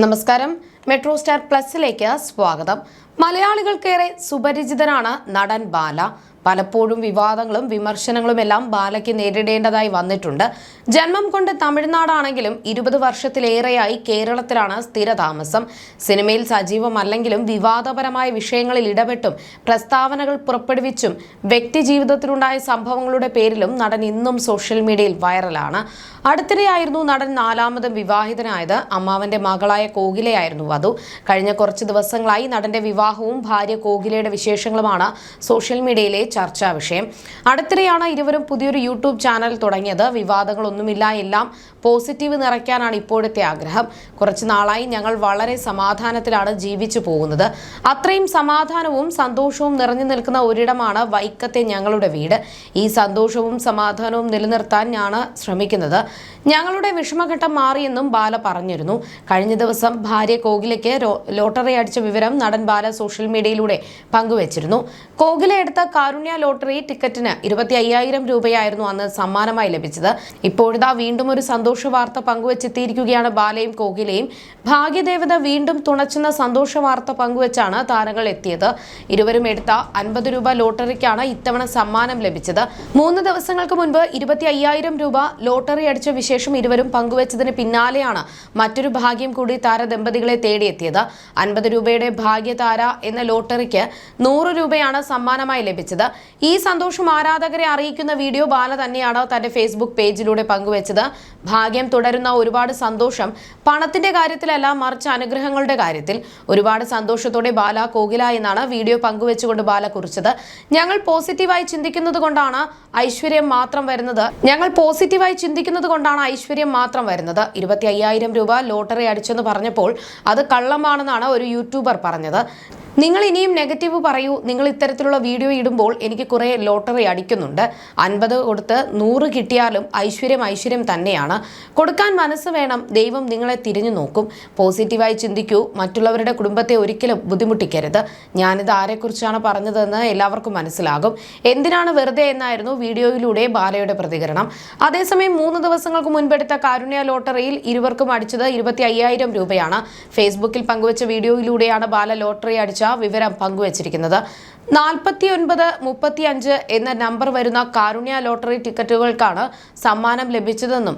നമസ്കാരം. Metro star പ്ലസിലേക്ക് സ്വാഗതം. മലയാളികൾക്കേറെ സുപരിചിതനാണ് നടൻ ബാല. പലപ്പോഴും വിവാദങ്ങളും വിമർശനങ്ങളും എല്ലാം ബാലയ്ക്ക് നേരിടേണ്ടതായി വന്നിട്ടുണ്ട്. ജന്മം കൊണ്ട് തമിഴ്നാടാണെങ്കിലും 20 വർഷത്തിലേറെയായി കേരളത്തിലാണ് സ്ഥിരതാമസം. സിനിമയിൽ സജീവമല്ലെങ്കിലും വിവാദപരമായ വിഷയങ്ങളിൽ ഇടപെട്ടും പ്രസ്താവനകൾ പുറപ്പെടുവിച്ചും വ്യക്തിജീവിതത്തിലുണ്ടായ സംഭവങ്ങളുടെ പേരിലും നടൻ ഇന്നും സോഷ്യൽ മീഡിയയിൽ വൈറലാണ്. അടുത്തിടെയായിരുന്നു നടൻ 4ാമതും വിവാഹിതനായത്. അമ്മാവന്റെ മകളായ കോകിലയായിരുന്നു വധു. കഴിഞ്ഞ കുറച്ച് ദിവസങ്ങളായി നടന്റെ വിവാഹവും ഭാര്യ കോകിലയുടെ വിശേഷങ്ങളുമാണ് സോഷ്യൽ മീഡിയയിലെ ചർച്ചാ വിഷയം. അടുത്തിടെയാണ് ഇരുവരും പുതിയൊരു യൂട്യൂബ് ചാനൽ തുടങ്ങിയത്. വിവാദങ്ങളൊന്നുമില്ല, എല്ലാം പോസിറ്റീവ് നിറയ്ക്കാനാണ് ഇപ്പോഴത്തെ ആഗ്രഹം. കുറച്ച് നാളായി ഞങ്ങൾ വളരെ സമാധാനത്തിലാണ് ജീവിച്ചു പോകുന്നത്. അത്രയും സമാധാനവും സന്തോഷവും നിറഞ്ഞു നിൽക്കുന്ന ഒരിടമാണ് വൈക്കത്തെ ഞങ്ങളുടെ വീട്. ഈ സന്തോഷവും സമാധാനവും നിലനിർത്താൻ ഞാൻ ശ്രമിക്കുന്നത്. ഞങ്ങളുടെ വിഷമഘട്ടം മാറിയെന്നും ബാല പറഞ്ഞിരുന്നു. കഴിഞ്ഞ ദിവസം ഭാര്യ കോകിലയ്ക്ക് ലോട്ടറി അടിച്ച വിവരം നടൻ ബാല സോഷ്യൽ മീഡിയയിലൂടെ പങ്കുവച്ചിരുന്നു. കോകില എടുത്ത കാരുണ്യ ലോട്ടറി ടിക്കറ്റിന് 25,000 രൂപയായിരുന്നു അന്ന് സമ്മാനമായി ലഭിച്ചത്. ഇപ്പോഴിതാ വീണ്ടും ഒരു സന്തോഷ വാർത്ത പങ്കുവച്ചെത്തിയിരിക്കുകയാണ് ബാലയും കോകിലയും. ഭാഗ്യദേവത വീണ്ടും തുണച്ചുന്ന സന്തോഷ വാർത്ത പങ്കുവച്ചാണ് താരങ്ങൾ എത്തിയത്. ഇരുവരും എടുത്ത 50 രൂപ ലോട്ടറിക്കാണ് ഇത്തവണ സമ്മാനം ലഭിച്ചത്. 3 ദിവസങ്ങൾക്ക് മുൻപ് 25,000 രൂപ ലോട്ടറി അടിച്ച വിശേഷം ഇരുവരും പങ്കുവച്ചതിന് പിന്നാലെയാണ് മറ്റൊരു ഭാഗ്യം കൂടി താരദമ്പതികളെ തേടിയെത്തിയത്. 50 രൂപയുടെ ഭാഗ്യതാര എന്ന ലോട്ടറിക്ക് 100 രൂപയാണ് സമ്മാനമായി ലഭിച്ചത്. ഈ സന്തോഷം ആരാധകരെ അറിയിക്കുന്ന വീഡിയോ ബാല തന്നെയാണ് തന്റെ ഫേസ്ബുക്ക് പേജിലൂടെ പങ്കുവച്ചത്. ഭാഗ്യം തുടരുന്ന ഒരുപാട് സന്തോഷം പണത്തിന്റെ കാര്യത്തിലല്ല, മറിച്ച് അനുഗ്രഹങ്ങളുടെ കാര്യത്തിൽ. ഒരുപാട് സന്തോഷത്തോടെ ബാല കോകില എന്നാണ് വീഡിയോ പങ്കുവെച്ചുകൊണ്ട് ബാല കുറിച്ചത്. ഞങ്ങൾ പോസിറ്റീവായി ചിന്തിക്കുന്നത് കൊണ്ടാണ് ഐശ്വര്യം മാത്രം വരുന്നത്. 25,000 രൂപ ലോട്ടറി അടിച്ചെന്ന് പറഞ്ഞപ്പോൾ അത് കള്ളമാണെന്നാണ് ഒരു യൂട്യൂബർ പറഞ്ഞത്. നിങ്ങൾ ഇനിയും നെഗറ്റീവ് പറയൂ. നിങ്ങൾ ഇത്തരത്തിലുള്ള വീഡിയോ ഇടുമ്പോൾ എനിക്ക് കുറേ ലോട്ടറി അടിക്കുന്നുണ്ട്. 50 കൊടുത്ത് 100 കിട്ടിയാലും ഐശ്വര്യം തന്നെയാണ്. കൊടുക്കാൻ മനസ്സ് വേണം. ദൈവം നിങ്ങളെ തിരിഞ്ഞു നോക്കും. പോസിറ്റീവായി ചിന്തിക്കൂ. മറ്റുള്ളവരുടെ കുടുംബത്തെ ഒരിക്കലും ബുദ്ധിമുട്ടിക്കരുത്. ഞാനിത് ആരെക്കുറിച്ചാണ് പറഞ്ഞതെന്ന് എല്ലാവർക്കും മനസ്സിലാകും. എന്തിനാണ് വെറുതെ എന്നായിരുന്നു വീഡിയോയിലൂടെ ബാലയുടെ പ്രതികരണം. അതേസമയം 3 ദിവസങ്ങൾക്ക് മുൻപെടുത്ത കാരുണ്യ ലോട്ടറിയിൽ ഇരുവർക്കും അടിച്ചത് 25,000 രൂപയാണ്. ഫേസ്ബുക്കിൽ പങ്കുവച്ച വീഡിയോയിലൂടെയാണ് ബാല ലോട്ടറി അടിച്ച വിവരം പങ്കുവച്ചിരിക്കുന്നത്. 4935 എന്ന നമ്പർ വരുന്ന കാരുണ്യ ലോട്ടറി ടിക്കറ്റുകൾക്കാണ് സമ്മാനം ലഭിച്ചതെന്നും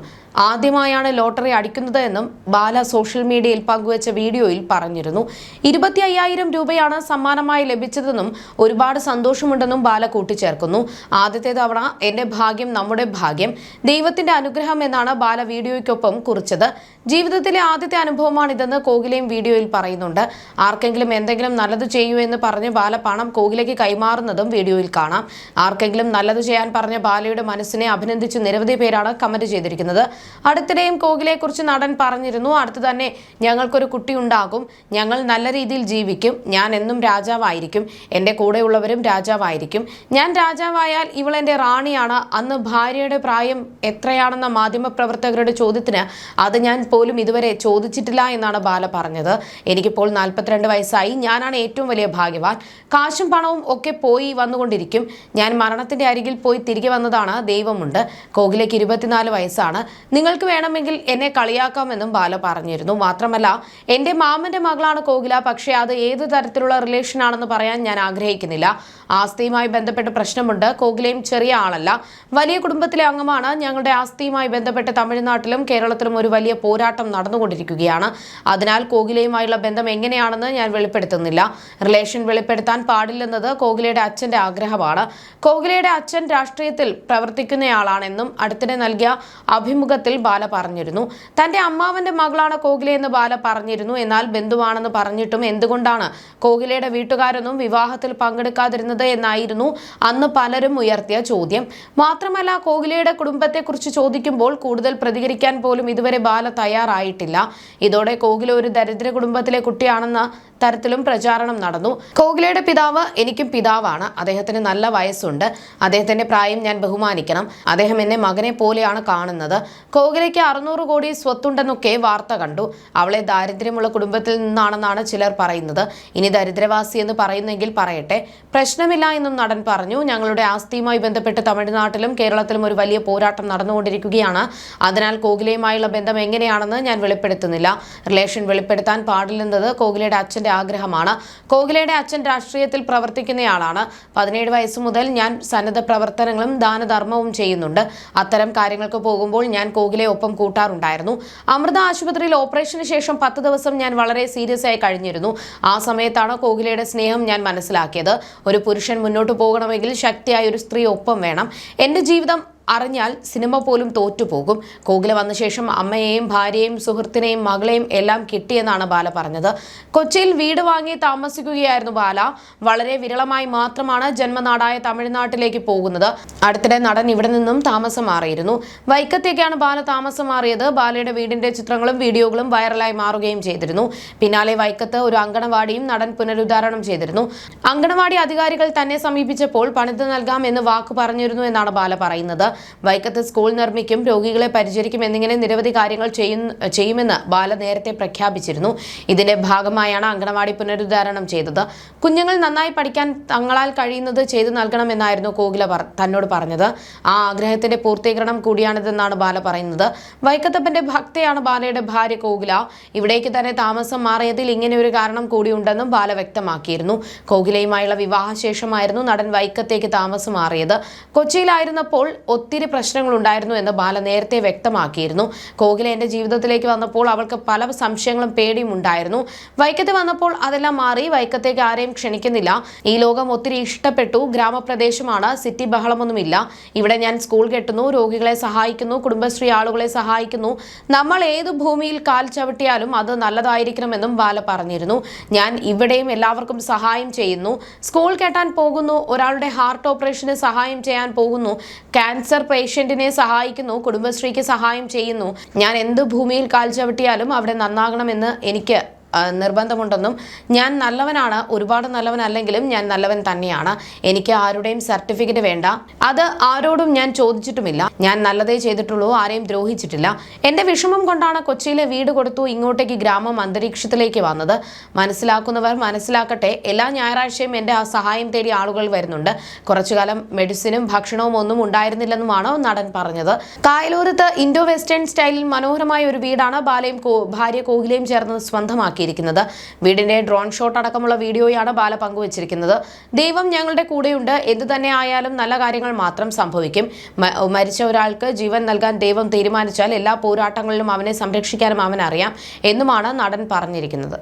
ആദ്യമായാണ് ലോട്ടറി അടിക്കുന്നത് എന്നും ബാല സോഷ്യൽ മീഡിയയിൽ പങ്കുവച്ച വീഡിയോയിൽ പറഞ്ഞിരുന്നു. 25,000 രൂപയാണ് സമ്മാനമായി ലഭിച്ചതെന്നും ഒരുപാട് സന്തോഷമുണ്ടെന്നും ബാല കൂട്ടിച്ചേർക്കുന്നു. ആദ്യത്തെ തവണ എന്റെ ഭാഗ്യം നമ്മുടെ ഭാഗ്യം, ദൈവത്തിന്റെ അനുഗ്രഹം എന്നാണ് ബാല വീഡിയോയ്ക്കൊപ്പം കുറിച്ചത്. ജീവിതത്തിലെ ആദ്യത്തെ അനുഭവമാണിതെന്ന് കോകിലയും വീഡിയോയിൽ പറയുന്നുണ്ട്. ആർക്കെങ്കിലും എന്തെങ്കിലും നല്ലത് ചെയ്യൂ എന്ന് പറഞ്ഞ് ബാല പണം കോകിലയ്ക്ക് കൈമാറുന്നതും വീഡിയോയിൽ കാണാം. ആർക്കെങ്കിലും നല്ലത് ചെയ്യാൻ പറഞ്ഞ ബാലയുടെ മനസ്സിനെ അഭിനന്ദിച്ച് നിരവധി പേരാണ് കമന്റ് ചെയ്തിരിക്കുന്നത്. അടുത്തിടെയും കോകിലയെക്കുറിച്ച് നടൻ പറഞ്ഞിരുന്നു. അടുത്ത് തന്നെ ഞങ്ങൾക്കൊരു കുട്ടി ഉണ്ടാകും. ഞങ്ങൾ നല്ല രീതിയിൽ ജീവിക്കും. ഞാൻ എന്നും രാജാവായിരിക്കും. എൻ്റെ കൂടെയുള്ളവരും രാജാവായിരിക്കും. ഞാൻ രാജാവായാൽ ഇവൾ എൻ്റെ റാണിയാണ്. അന്ന് ഭാര്യയുടെ പ്രായം എത്രയാണെന്ന മാധ്യമപ്രവർത്തകരുടെ ചോദ്യത്തിന് അത് ഞാൻ പോലും ഇതുവരെ ചോദിച്ചിട്ടില്ല എന്നാണ് ബാല പറഞ്ഞത്. എനിക്കിപ്പോൾ 42 വയസ്സായി. ഞാനാണ് ഏറ്റവും വലിയ ഭാഗ്യവാൻ. കാശും പണവും ഒക്കെ പോയി വന്നുകൊണ്ടിരിക്കും. ഞാൻ മരണത്തിന്റെ അരികിൽ പോയി തിരികെ വന്നതാണ്. ദൈവമുണ്ട്. കോകിലയ്ക്ക് 24 വയസ്സാണ്. നിങ്ങൾക്ക് വേണമെങ്കിൽ എന്നെ കളിയാക്കാമെന്നും ബാല പറഞ്ഞിരുന്നു. മാത്രമല്ല, എൻ്റെ മാമന്റെ മകളാണ് കോകില. പക്ഷേ അത് ഏത് തരത്തിലുള്ള റിലേഷൻ ആണെന്ന് പറയാൻ ഞാൻ ആഗ്രഹിക്കുന്നില്ല. ആസ്തിയുമായി ബന്ധപ്പെട്ട് പ്രശ്നമുണ്ട്. കോകിലയും ചെറിയ ആളല്ല, വലിയ കുടുംബത്തിലെ അംഗമാണ്. ഞങ്ങളുടെ ആസ്തിയുമായി ബന്ധപ്പെട്ട് തമിഴ്നാട്ടിലും കേരളത്തിലും ഒരു വലിയ പോരാട്ടം നടന്നുകൊണ്ടിരിക്കുകയാണ്. അതിനാൽ കോകിലയുമായുള്ള ബന്ധം എങ്ങനെയാണെന്ന് ഞാൻ വെളിപ്പെടുത്തുന്നില്ല. റിലേഷൻ വെളിപ്പെടുത്താൻ പാടില്ലെന്നത് കോകിലയുടെ അച്ഛന്റെ ആഗ്രഹമാണ്. കോകിലയുടെ അച്ഛൻ രാഷ്ട്രീയത്തിൽ പ്രവർത്തിക്കുന്നയാളാണെന്നും അടുത്തിടെ നൽകിയ അഭിമുഖത്തിൽ ബാല പറഞ്ഞിരുന്നു. തന്റെ അമ്മാവന്റെ മകളാണ് കോകിലയെന്ന് ബാല പറഞ്ഞിരുന്നു. എന്നാൽ ബന്ധുവാണെന്ന് പറഞ്ഞിട്ടും എന്തുകൊണ്ടാണ് കോകിലയുടെ വീട്ടുകാരൊന്നും വിവാഹത്തിൽ പങ്കെടുക്കാതിരുന്നത് എന്നായിരുന്നു അന്ന് പലരും ഉയർത്തിയ ചോദ്യം. മാത്രമല്ല, കോകിലയുടെ കുടുംബത്തെക്കുറിച്ച് ചോദിക്കുമ്പോൾ കൂടുതൽ പ്രതികരിക്കാൻ പോലും ഇതുവരെ ബാല തയ്യാറായിട്ടില്ല. ഇതോടെ കോകില ഒരു ദരിദ്ര കുടുംബത്തിലെ കുട്ടിയാണെന്ന തരത്തിലും പ്രചാരണം നടന്നു. കോകിലയുടെ പിതാവ് എനിക്കും പിതാവാണ്. അദ്ദേഹത്തിന് നല്ല വയസ്സുണ്ട്. അദ്ദേഹത്തിന്റെ പ്രായം ഞാൻ ബഹുമാനിക്കണം. അദ്ദേഹം എന്നെ മകനെ പോലെയാണ് കാണുന്നത്. കോകിലയ്ക്ക് 600 കോടി സ്വത്തുണ്ടെന്നൊക്കെ വാർത്ത കണ്ടു. അവളെ ദാരിദ്ര്യമുള്ള കുടുംബത്തിൽ നിന്നാണെന്നാണ് ചിലർ പറയുന്നത്. ഇനി ദരിദ്രവാസി എന്ന് പറയുന്നെങ്കിൽ പറയട്ടെ, പ്രശ്നമില്ല എന്നും നടൻ പറഞ്ഞു. ഞങ്ങളുടെ ആസ്തിയുമായി ബന്ധപ്പെട്ട് തമിഴ്നാട്ടിലും കേരളത്തിലും ഒരു വലിയ പോരാട്ടം നടന്നുകൊണ്ടിരിക്കുകയാണ്. അതിനാൽ കോകിലയുമായുള്ള ബന്ധം എങ്ങനെയാണെന്ന് ഞാൻ വെളിപ്പെടുത്തുന്നില്ല. റിലേഷൻ വെളിപ്പെടുത്താൻ പാടില്ലെന്നത് കോകിലയുടെ അച്ഛന്റെ ആഗ്രഹമാണ്. കോകിലയുടെ അച്ഛൻ രാഷ്ട്രീയത്തിൽ പ്രവർത്തിക്കുന്നയാളാണ്. 17 വയസ്സ് മുതൽ ഞാൻ സന്നദ്ധ പ്രവർത്തനങ്ങളും ദാനധർമ്മവും ചെയ്യുന്നുണ്ട്. അത്തരം കാര്യങ്ങൾക്ക് പോകുമ്പോൾ ഞാൻ കോകിലയെ ഒപ്പം കൂട്ടാറുണ്ടായിരുന്നു. അമൃത ആശുപത്രിയിൽ ഓപ്പറേഷന് ശേഷം 10 ദിവസം ഞാൻ വളരെ സീരിയസ് ആയി കഴിഞ്ഞിരുന്നു. ആ സമയത്താണ് കോകിലയുടെ സ്നേഹം ഞാൻ മനസ്സിലാക്കിയത്. ഒരു പുരുഷൻ മുന്നോട്ട് പോകണമെങ്കിൽ ശക്തിയായ ഒരു സ്ത്രീ ഒപ്പം വേണം. എന്റെ ജീവിതം അറിഞ്ഞാൽ സിനിമ പോലും തോറ്റുപോകും. കോകില വന്ന ശേഷം അമ്മയെയും ഭാര്യയെയും സുഹൃത്തിനെയും മകളെയും എല്ലാം കിട്ടിയെന്നാണ് ബാല പറഞ്ഞത്. കൊച്ചിയിൽ വീട് വാങ്ങി താമസിക്കുകയായിരുന്നു ബാല. വളരെ വിരളമായി മാത്രമാണ് ജന്മനാടായ തമിഴ്നാട്ടിലേക്ക് പോകുന്നത്. അടുത്തിടെ നടൻ ഇവിടെ നിന്നും താമസം മാറിയിരുന്നു. വൈക്കത്തേക്കാണ് ബാല താമസം മാറിയത്. ബാലയുടെ വീടിന്റെ ചിത്രങ്ങളും വീഡിയോകളും വൈറലായി മാറുകയും ചെയ്തിരുന്നു. പിന്നാലെ വൈക്കത്ത് ഒരു അങ്കണവാടിയും നടൻ പുനരുദ്ധാരണം ചെയ്തിരുന്നു. അങ്കണവാടി അധികാരികൾ തന്നെ സമീപിച്ചപ്പോൾ പണിത് നൽകാം എന്ന് വാക്ക് പറഞ്ഞിരുന്നു എന്നാണ് ബാല പറയുന്നത്. വൈക്കത്ത് സ്കൂൾ നിർമ്മിക്കും, രോഗികളെ പരിചരിക്കും എന്നിങ്ങനെ നിരവധി കാര്യങ്ങൾ ചെയ്യുമെന്ന് ബാല നേരത്തെ പ്രഖ്യാപിച്ചിരുന്നു. ഇതിന്റെ ഭാഗമായാണ് അങ്കണവാടി പുനരുദ്ധാരണം ചെയ്തത്. കുഞ്ഞുങ്ങൾ നന്നായി പഠിക്കാൻ തങ്ങളാൽ കഴിയുന്നത് ചെയ്തു നൽകണമെന്നായിരുന്നു കോകില തന്നോട് പറഞ്ഞത്. ആ ആഗ്രഹത്തിന്റെ പൂർത്തീകരണം കൂടിയാണിതെന്നാണ് ബാല പറയുന്നത്. വൈക്കത്തപ്പന്റെ ഭക്തയാണ് ബാലയുടെ ഭാര്യ കോകില. ഇവിടേക്ക് തന്നെ താമസം മാറിയതിൽ ഇങ്ങനെ ഒരു കാരണം കൂടിയുണ്ടെന്നും ബാല വ്യക്തമാക്കിയിരുന്നു. കോകിലയുമായുള്ള വിവാഹശേഷമായിരുന്നു നടൻ വൈക്കത്തേക്ക് താമസം മാറിയത്. കൊച്ചിയിലായിരുന്നപ്പോൾ ഒത്തിരി പ്രശ്നങ്ങൾ ഉണ്ടായിരുന്നു എന്ന് ബാല നേരത്തെ വ്യക്തമാക്കിയിരുന്നു. കോകില എന്റെ ജീവിതത്തിലേക്ക് വന്നപ്പോൾ അവൾക്ക് പല സംശയങ്ങളും പേടിയും ഉണ്ടായിരുന്നു. വൈക്കത്ത് വന്നപ്പോൾ അതെല്ലാം മാറി. വൈക്കത്തേക്ക് ആരെയും ക്ഷണിക്കുന്നില്ല. ഈ ലോകം ഒത്തിരി ഇഷ്ടപ്പെട്ടു. ഗ്രാമപ്രദേശമാണ്, സിറ്റി ബഹളമൊന്നുമില്ല. ഇവിടെ ഞാൻ സ്കൂൾ കെട്ടുന്നു, രോഗികളെ സഹായിക്കുന്നു, കുടുംബശ്രീ ആളുകളെ സഹായിക്കുന്നു. നമ്മൾ ഏത് ഭൂമിയിൽ കാൽ ചവിട്ടിയാലും അത് നല്ലതായിരിക്കണമെന്നും ബാല പറഞ്ഞിരുന്നു. ഞാൻ ഇവിടെയും എല്ലാവർക്കും സഹായം ചെയ്യുന്നു. സ്കൂൾ കെട്ടാൻ പോകുന്നു, ഒരാളുടെ ഹാർട്ട് ഓപ്പറേഷന് സഹായം ചെയ്യാൻ പോകുന്നു, ക്യാൻസർ പേഷ്യന്റിനെ സഹായിക്കുന്നു, കുടുംബശ്രീക്ക് സഹായം ചെയ്യുന്നു. ഞാൻ എന്ത് ഭൂമിയിൽ കാൽ ചവിട്ടിയാലും അവിടെ നന്നാകണമെന്ന് എനിക്ക് നിർബന്ധമുണ്ടെന്നും ഞാൻ നല്ലവനാണ്, ഒരുപാട് നല്ലവനല്ലെങ്കിലും ഞാൻ നല്ലവൻ തന്നെയാണ്. എനിക്ക് ആരുടെയും സർട്ടിഫിക്കറ്റ് വേണ്ട. അത് ആരോടും ഞാൻ ചോദിച്ചിട്ടുമില്ല. ഞാൻ നല്ലതേ ചെയ്തിട്ടുള്ളൂ, ആരെയും ദ്രോഹിച്ചിട്ടില്ല. എന്റെ വിഷമം കൊണ്ടാണ് കൊച്ചിയിലെ വീട് കൊടുത്തു ഇങ്ങോട്ടേക്ക് ഗ്രാമം അന്തരീക്ഷത്തിലേക്ക് വന്നത്. മനസ്സിലാക്കുന്നവർ മനസ്സിലാക്കട്ടെ. എല്ലാ ഞായറാഴ്ചയും എന്റെ സഹായം തേടി ആളുകൾ വരുന്നുണ്ട്. കുറച്ചുകാലം മെഡിസിനും ഭക്ഷണവും ഒന്നും ഉണ്ടായിരുന്നില്ലെന്നുമാണ് നടൻ പറഞ്ഞത്. കായലൂരത്ത് ഇൻഡോ വെസ്റ്റേൺ സ്റ്റൈലിൽ മനോഹരമായ ഒരു വീടാണ് ബാലയും ഭാര്യ കോകിലയും ചേർന്ന് സ്വന്തമാക്കി. വീടിന്റെ ഡ്രോൺ ഷോട്ട് അടക്കമുള്ള വീഡിയോയാണ് ബാല പങ്കുവച്ചിരിക്കുന്നത്. ദൈവം ഞങ്ങളുടെ കൂടെയുണ്ട്. എന്തു തന്നെ ആയാലും നല്ല കാര്യങ്ങൾ മാത്രം സംഭവിക്കും. മരിച്ച ഒരാൾക്ക് ജീവൻ നൽകാൻ ദൈവം തീരുമാനിച്ചാൽ എല്ലാ പോരാട്ടങ്ങളിലും അവനെ സംരക്ഷിക്കാനും അവനറിയാം എന്നുമാണ് നടൻ പറഞ്ഞിരിക്കുന്നത്.